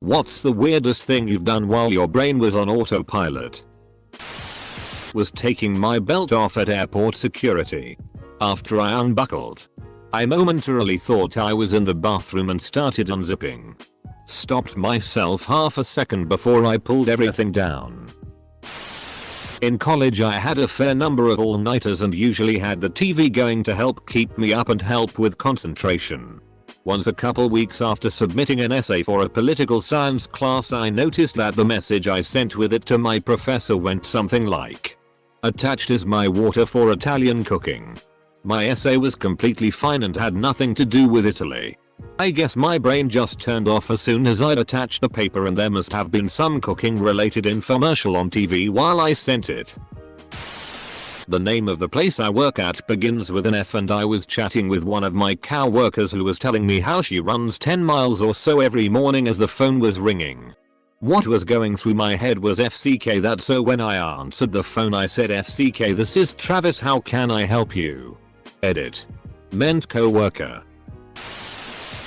What's the weirdest thing you've done while your brain was on autopilot? Was taking my belt off at airport security. After I unbuckled, I momentarily thought I was in the bathroom and started unzipping. Stopped myself half a second before I pulled everything down. In college I had a fair number of all-nighters and usually had the TV going to help keep me up and help with concentration. Once a couple weeks after submitting an essay for a political science class, I noticed that the message I sent with it to my professor went something like, "Attached is my water for Italian cooking." My essay was completely fine and had nothing to do with Italy. I guess my brain just turned off as soon as I'd attached the paper, and there must have been some cooking related infomercial on TV while I sent it. The name of the place I work at begins with an F, and I was chatting with one of my co-workers who was telling me how she runs 10 miles or so every morning as the phone was ringing. What was going through my head was FCK that, so when I answered the phone I said, "FCK, this is Travis, how can I help you?" Edit. Meant co-worker.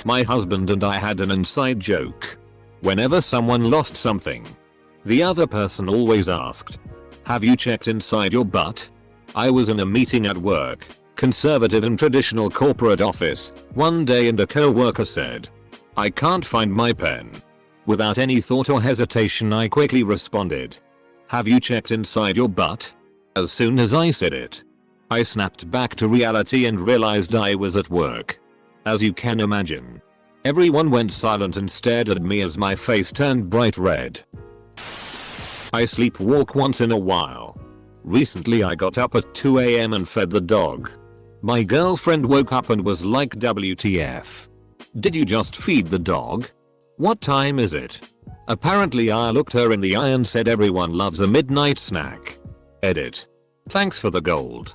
My husband and I had an inside joke. Whenever someone lost something, the other person always asked, "Have you checked inside your butt?" I was in a meeting at work, conservative and traditional corporate office, one day, and a co-worker said, "I can't find my pen." Without any thought or hesitation I quickly responded, "Have you checked inside your butt?" As soon as I said it, I snapped back to reality and realized I was at work. As you can imagine, everyone went silent and stared at me as my face turned bright red. I sleepwalk once in a while. Recently I got up at 2 AM and fed the dog. My girlfriend woke up and was like, "WTF? Did you just feed the dog? What time is it?" Apparently I looked her in the eye and said, "Everyone loves a midnight snack." Edit. Thanks for the gold.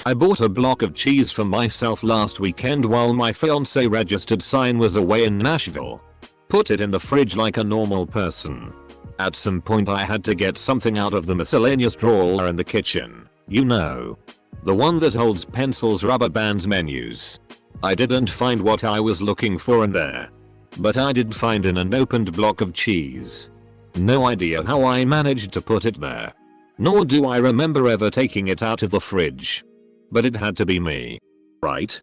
I bought a block of cheese for myself last weekend while my fiance registered sign was away in Nashville. Put it in the fridge like a normal person. At some point I had to get something out of the miscellaneous drawer in the kitchen. You know, the one that holds pencils, rubber bands, menus. I didn't find what I was looking for in there, but I did find an unopened block of cheese. No idea how I managed to put it there. Nor do I remember ever taking it out of the fridge. But it had to be me, right?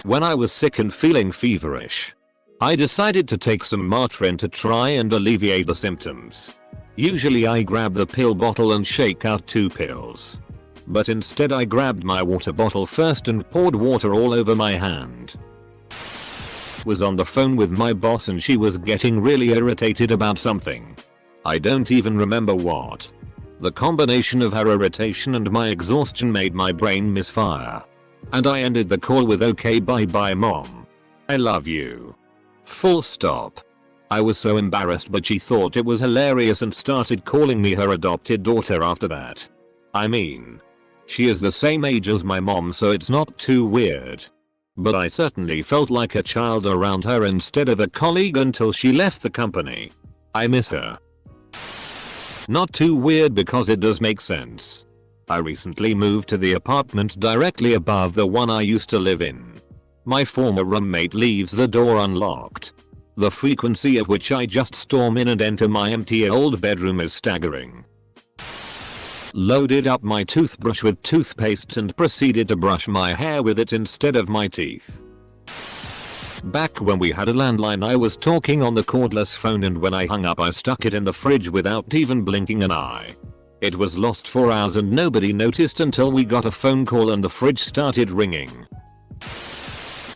When I was sick and feeling feverish, I decided to take some Motrin to try and alleviate the symptoms. Usually I grab the pill bottle and shake out 2 pills. But instead I grabbed my water bottle first and poured water all over my hand. Was on the phone with my boss and she was getting really irritated about something. I don't even remember what. The combination of her irritation and my exhaustion made my brain misfire. And I ended the call with, "Okay, bye bye mom. I love you. Full stop." I was so embarrassed, but she thought it was hilarious and started calling me her adopted daughter after that. I mean, she is the same age as my mom, so it's not too weird. But I certainly felt like a child around her instead of a colleague until she left the company. I miss her. Not too weird because it does make sense. I recently moved to the apartment directly above the one I used to live in. My former roommate leaves the door unlocked. The frequency at which I just storm in and enter my empty old bedroom is staggering. Loaded up my toothbrush with toothpaste and proceeded to brush my hair with it instead of my teeth. Back when we had a landline I was talking on the cordless phone, and when I hung up I stuck it in the fridge without even blinking an eye. It was lost for hours and nobody noticed until we got a phone call and the fridge started ringing.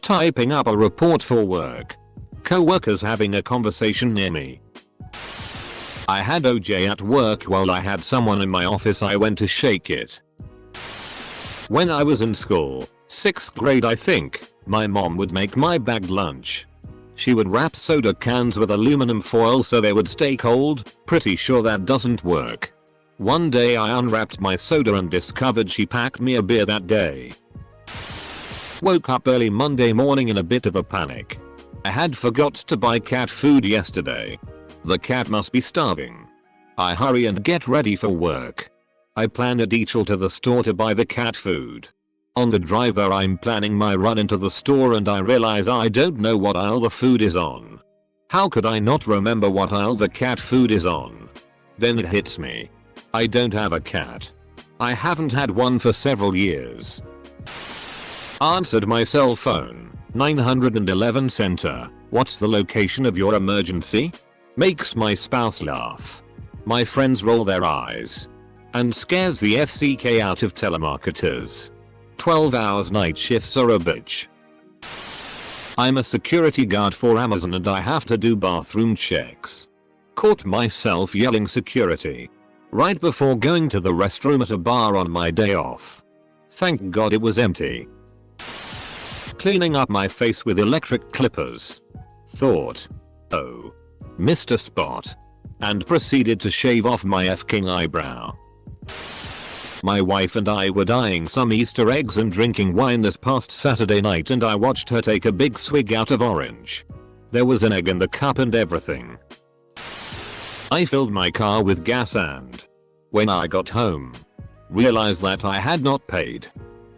Typing up a report for work. Co-workers having a conversation near me. I had OJ at work while I had someone in my office. I went to shake it. When I was in school, 6th grade I think, my mom would make my bagged lunch. She would wrap soda cans with aluminum foil so they would stay cold. Pretty sure that doesn't work. One day I unwrapped my soda and discovered she packed me a beer that day. Woke up early Monday morning in a bit of a panic. I had forgot to buy cat food yesterday. The cat must be starving. I hurry and get ready for work. I plan a detour to the store to buy the cat food. On the drive there I'm planning my run into the store and I realize I don't know what aisle the food is on. How could I not remember what aisle the cat food is on? Then it hits me. I don't have a cat. I haven't had one for several years. Answered my cell phone. 911 center. What's the location of your emergency? Makes my spouse laugh. My friends roll their eyes. And scares the FCK out of telemarketers. 12 hours night shifts are a bitch. I'm a security guard for Amazon and I have to do bathroom checks. Caught myself yelling security right before going to the restroom at a bar on my day off. Thank God it was empty. Cleaning up my face with electric clippers. Thought, oh, missed a spot. And proceeded to shave off my f-king eyebrow. My wife and I were dyeing some Easter eggs and drinking wine this past Saturday night and I watched her take a big swig out of orange. There was an egg in the cup and everything. I filled my car with gas and when I got home, realized that I had not paid.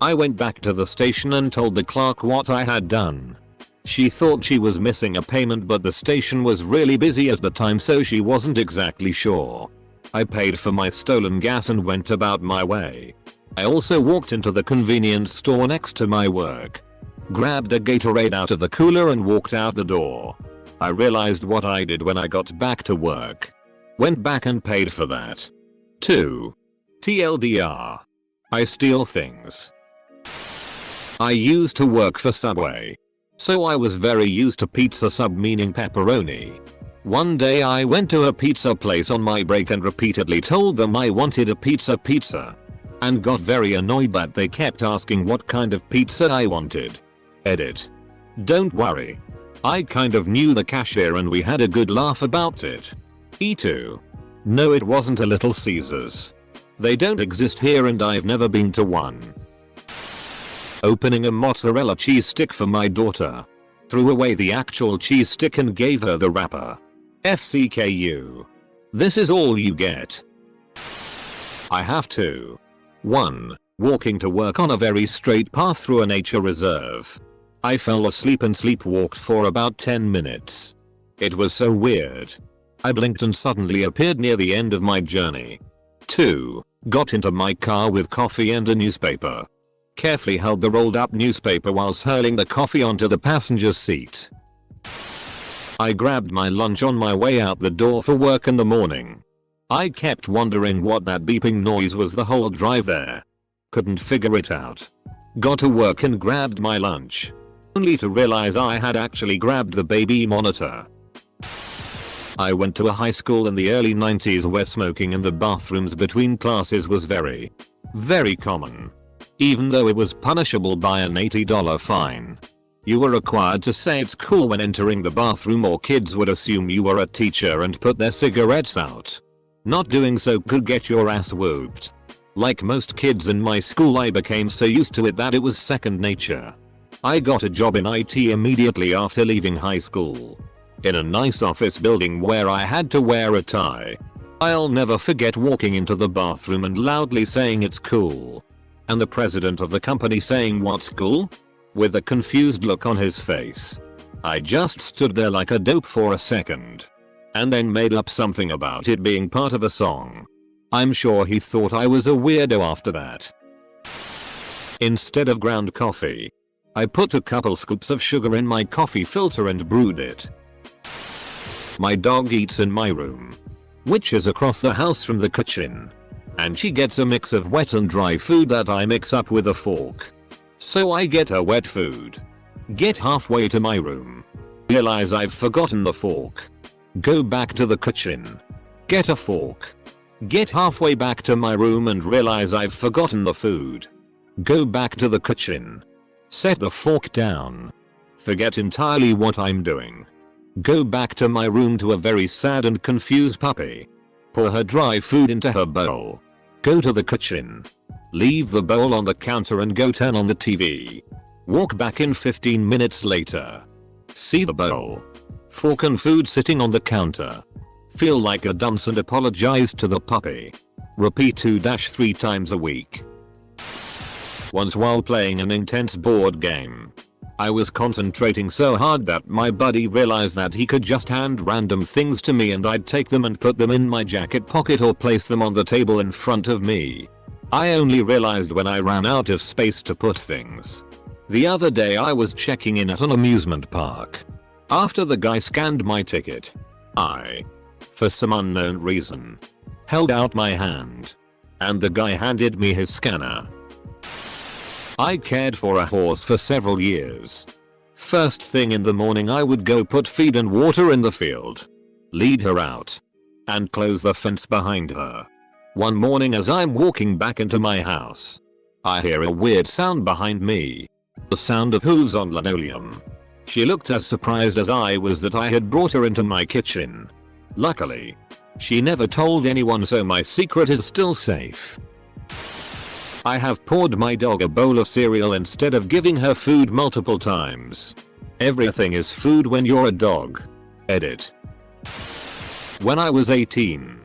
I went back to the station and told the clerk what I had done. She thought she was missing a payment but the station was really busy at the time so she wasn't exactly sure. I paid for my stolen gas and went about my way. I also walked into the convenience store next to my work. Grabbed a Gatorade out of the cooler and walked out the door. I realized what I did when I got back to work. Went back and paid for that. 2. TLDR. I steal things. I used to work for Subway. So I was very used to pizza sub meaning pepperoni. One day I went to a pizza place on my break and repeatedly told them I wanted a pizza and got very annoyed that they kept asking what kind of pizza I wanted. Edit. Don't worry. I kind of knew the cashier and we had a good laugh about it. E2. No, it wasn't a Little Caesars. They don't exist here and I've never been to one. Opening a mozzarella cheese stick for my daughter. Threw away the actual cheese stick and gave her the wrapper. FCKU. This is all you get. I have to. 1. Walking to work on a very straight path through a nature reserve. I fell asleep and sleepwalked for about 10 minutes. It was so weird. I blinked and suddenly appeared near the end of my journey. 2. Got into my car with coffee and a newspaper. Carefully held the rolled up newspaper whilst hurling the coffee onto the passenger seat. I grabbed my lunch on my way out the door for work in the morning. I kept wondering what that beeping noise was the whole drive there. Couldn't figure it out. Got to work and grabbed my lunch. Only to realize I had actually grabbed the baby monitor. I went to a high school in the early 90s where smoking in the bathrooms between classes was very common. Even though it was punishable by an $80 fine. You were required to say it's cool when entering the bathroom or kids would assume you were a teacher and put their cigarettes out. Not doing so could get your ass whooped. Like most kids in my school, I became so used to it that it was second nature. I got a job in IT immediately after leaving high school. In a nice office building where I had to wear a tie. I'll never forget walking into the bathroom and loudly saying it's cool. And the president of the company saying what's cool? With a confused look on his face. I just stood there like a dope for a second. And then made up something about it being part of a song. I'm sure he thought I was a weirdo after that. Instead of ground coffee, I put a couple scoops of sugar in my coffee filter and brewed it. My dog eats in my room, which is across the house from the kitchen. And she gets a mix of wet and dry food that I mix up with a fork. So I get her wet food. Get halfway to my room. Realize I've forgotten the fork. Go back to the kitchen. Get a fork. Get halfway back to my room and realize I've forgotten the food. Go back to the kitchen. Set the fork down. Forget entirely what I'm doing. Go back to my room to a very sad and confused puppy. Pour her dry food into her bowl. Go to the kitchen. Leave the bowl on the counter and go turn on the TV. Walk back in 15 minutes later. See the bowl, fork and food sitting on the counter. Feel like a dunce and apologize to the puppy. Repeat 2-3 times a week. Once while playing an intense board game, I was concentrating so hard that my buddy realized that he could just hand random things to me and I'd take them and put them in my jacket pocket or place them on the table in front of me. I only realized when I ran out of space to put things. The other day I was checking in at an amusement park. After the guy scanned my ticket, I, for some unknown reason, held out my hand. And the guy handed me his scanner. I cared for a horse for several years. First thing in the morning I would go put feed and water in the field, lead her out, and close the fence behind her. One morning as I'm walking back into my house, I hear a weird sound behind me. The sound of hooves on linoleum. She looked as surprised as I was that I had brought her into my kitchen. Luckily, she never told anyone, so my secret is still safe. I have poured my dog a bowl of cereal instead of giving her food multiple times. Everything is food when you're a dog. Edit. When I was 18,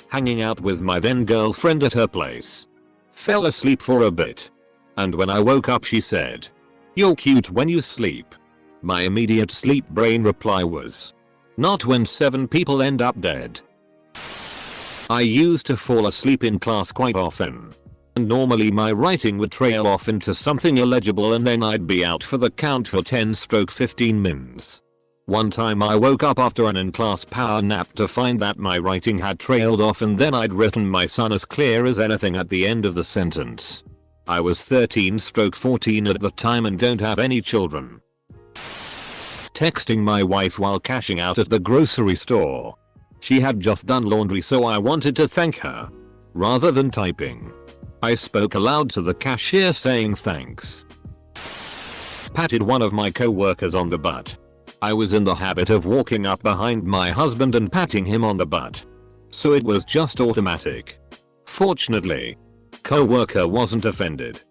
hanging out with my then girlfriend at her place, fell asleep for a bit. And when I woke up she said, "You're cute when you sleep." My immediate sleep brain reply was, "Not when 7 people end up dead." I used to fall asleep in class quite often. And normally my writing would trail off into something illegible and then I'd be out for the count for 10-15 mins. One time I woke up after an in-class power nap to find that my writing had trailed off and then I'd written "my son" as clear as anything at the end of the sentence. I was 13-14 at the time and don't have any children. Texting my wife while cashing out at the grocery store. She had just done laundry, so I wanted to thank her. Rather than typing, I spoke aloud to the cashier saying thanks. Patted one of my co-workers on the butt. I was in the habit of walking up behind my husband and patting him on the butt, so it was just automatic. Fortunately, co-worker wasn't offended.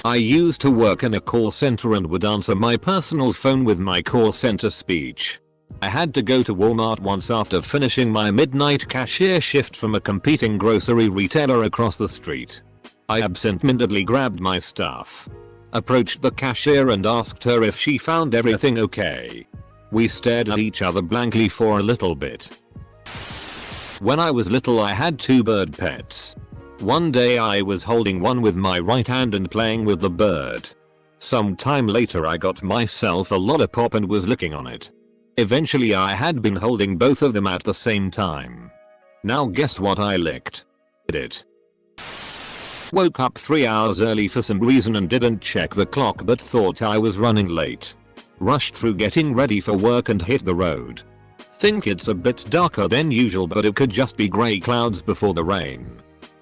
I used to work in a call center and would answer my personal phone with my call center speech. I had to go to Walmart once after finishing my midnight cashier shift from a competing grocery retailer across the street. I absent-mindedly grabbed my stuff, approached the cashier and asked her if she found everything okay. We stared at each other blankly for a little bit. When I was little I had 2 bird pets. One day I was holding one with my right hand and playing with the bird. Some time later I got myself a lollipop and was licking on it. Eventually I had been holding both of them at the same time. Now guess what I licked? It. Woke up 3 hours early for some reason and didn't check the clock but thought I was running late. Rushed through getting ready for work and hit the road. Think it's a bit darker than usual but it could just be grey clouds before the rain.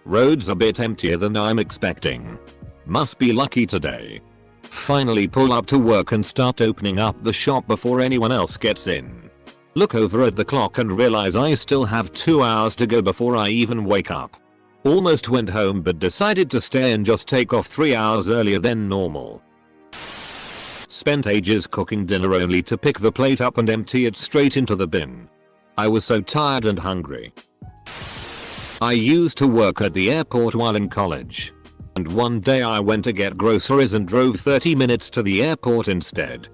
Road's a bit emptier than I'm expecting. Must be lucky today. Finally pull up to work and start opening up the shop before anyone else gets in. Look over at the clock and realize I still have 2 hours to go before I even wake up. Almost went home but decided to stay and just take off 3 hours earlier than normal. Spent ages cooking dinner only to pick the plate up and empty it straight into the bin. I was so tired and hungry. I used to work at the airport while in college. And one day I went to get groceries and drove 30 minutes to the airport instead.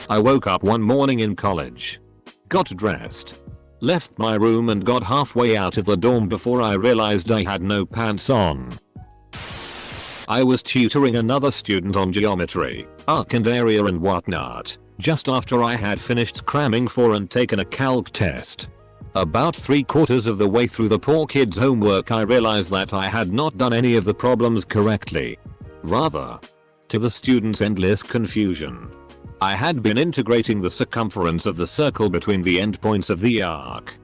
I woke up one morning in college, got dressed, left my room and got halfway out of the dorm before I realized I had no pants on. I was tutoring another student on geometry, arc and area and whatnot, just after I had finished cramming for and taken a calc test. About 3/4 of the way through the poor kid's homework I realized that I had not done any of the problems correctly. Rather, to the student's endless confusion, I had been integrating the circumference of the circle between the endpoints of the arc.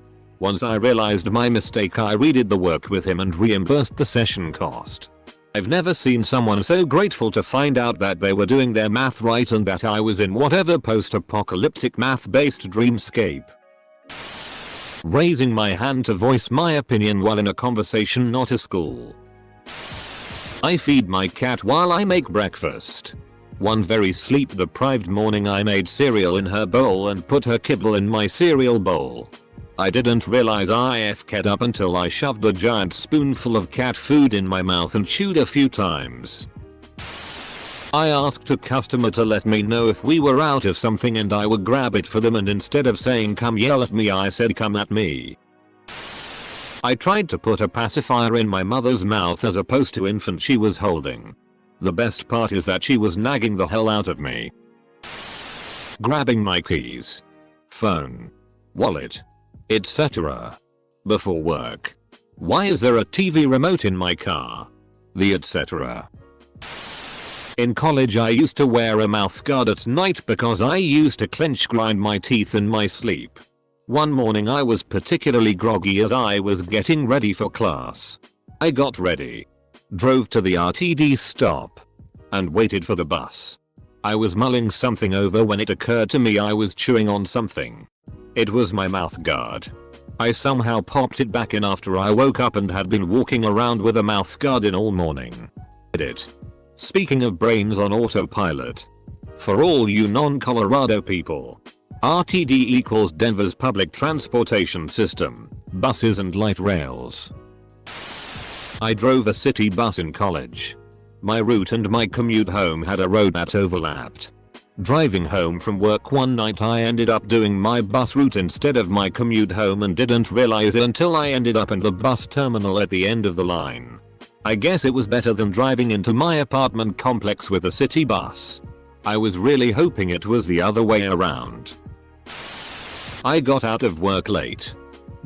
Once I realized my mistake I redid the work with him and reimbursed the session cost. I've never seen someone so grateful to find out that they were doing their math right and that I was in whatever post-apocalyptic math-based dreamscape. Raising my hand to voice my opinion while in a conversation, not a school. I feed my cat while I make breakfast. One very sleep-deprived morning I made cereal in her bowl and put her kibble in my cereal bowl. I didn't realize I f***ed up until I shoved a giant spoonful of cat food in my mouth and chewed a few times. I asked a customer to let me know if we were out of something and I would grab it for them, and instead of saying come yell at me, I said come at me. I tried to put a pacifier in my mother's mouth as opposed to infant she was holding. The best part is that she was nagging the hell out of me. Grabbing my keys, phone, wallet, etc. before work. Why is there a TV remote in my car? The etc. In college I used to wear a mouth guard at night because I used to grind my teeth in my sleep. One morning I was particularly groggy as I was getting ready for class. I got ready, drove to the RTD stop, and waited for the bus. I was mulling something over when it occurred to me I was chewing on something. It was my mouth guard. I somehow popped it back in after I woke up and had been walking around with a mouth guard in all morning. Speaking of brains on autopilot. For all you non-Colorado people, RTD equals Denver's public transportation system, buses and light rails. I drove a city bus in college. My route and my commute home had a road that overlapped. Driving home from work one night I ended up doing my bus route instead of my commute home and didn't realize it until I ended up in the bus terminal at the end of the line. I guess it was better than driving into my apartment complex with a city bus. I was really hoping it was the other way around. I got out of work late.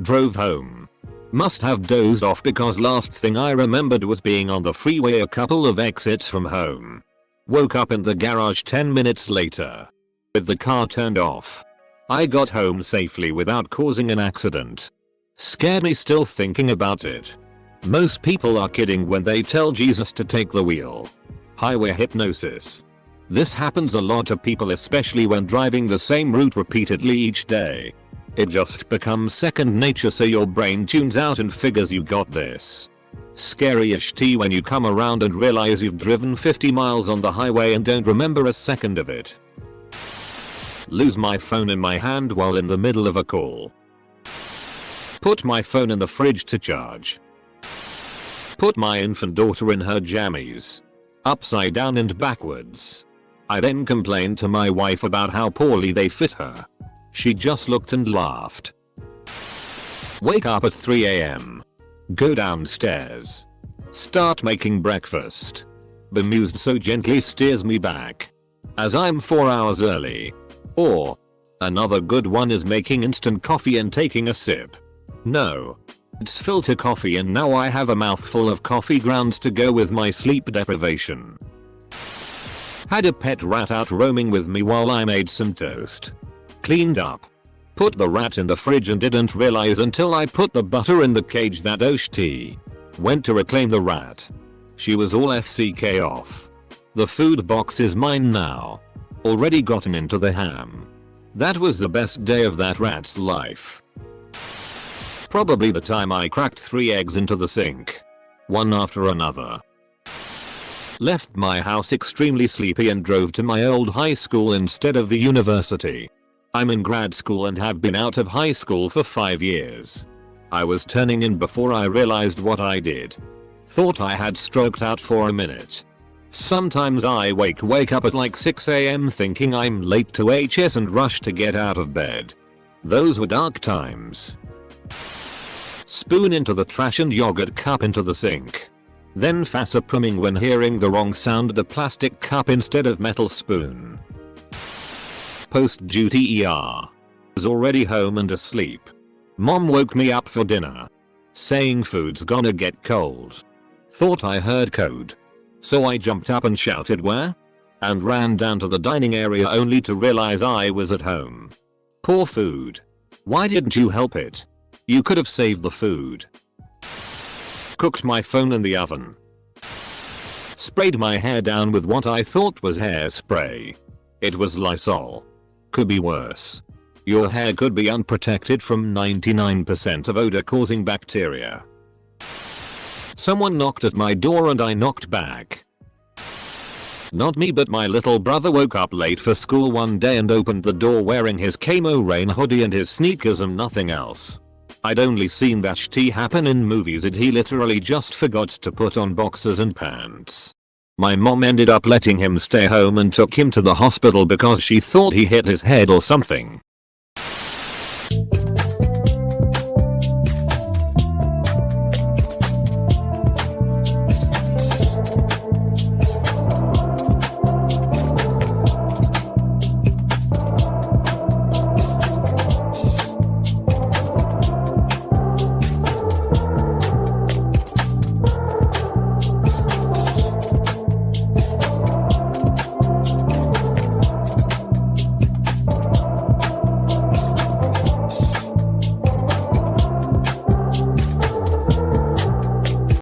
Drove home. Must have dozed off because last thing I remembered was being on the freeway a couple of exits from home. Woke up in the garage 10 minutes later, with the car turned off. I got home safely without causing an accident. Scared me still thinking about it. Most people are kidding when they tell Jesus to take the wheel. Highway hypnosis. This happens a lot to people, especially when driving the same route repeatedly each day. It just becomes second nature, so your brain tunes out and figures you got this. Scary-ish tea when you come around and realize you've driven 50 miles on the highway and don't remember a second of it. Lose my phone in my hand while in the middle of a call. Put my phone in the fridge to charge. Put my infant daughter in her jammies, upside down and backwards. I then complained to my wife about how poorly they fit her. She just looked and laughed. Wake up at 3 AM. Go downstairs. Start making breakfast. Bemused so gently steers me back, as I'm 4 hours early. Or, another good one is making instant coffee and taking a sip. No. It's filter coffee and now I have a mouthful of coffee grounds to go with my sleep deprivation. Had a pet rat out roaming with me while I made some toast. Cleaned up. Put the rat in the fridge and didn't realize until I put the butter in the cage that tea. Went to reclaim the rat. She was all FCK off. The food box is mine now. Already gotten into the ham. That was the best day of that rat's life. Probably the time I cracked 3 eggs into the sink. One after another. Left my house extremely sleepy and drove to my old high school instead of the university. I'm in grad school and have been out of high school for 5 years. I was turning in before I realized what I did. Thought I had stroked out for a minute. Sometimes I wake up at like 6 AM thinking I'm late to HS and rush to get out of bed. Those were dark times. Spoon into the trash and yogurt cup into the sink. Then facepalming when hearing the wrong sound, the plastic cup instead of metal spoon. Post-duty ER. Was already home and asleep. Mom woke me up for dinner, saying food's gonna get cold. Thought I heard code. So I jumped up and shouted where? And ran down to the dining area only to realize I was at home. Poor food. Why didn't you help it? You could have saved the food. Cooked my phone in the oven. Sprayed my hair down with what I thought was hairspray. It was Lysol. Could be worse. Your hair could be unprotected from 99% of odor causing bacteria. Someone knocked at my door and I knocked back. Not me, but my little brother woke up late for school one day and opened the door wearing his camo rain hoodie and his sneakers and nothing else. I'd only seen that shit happen in movies and he literally just forgot to put on boxers and pants. My mom ended up letting him stay home and took him to the hospital because she thought he hit his head or something.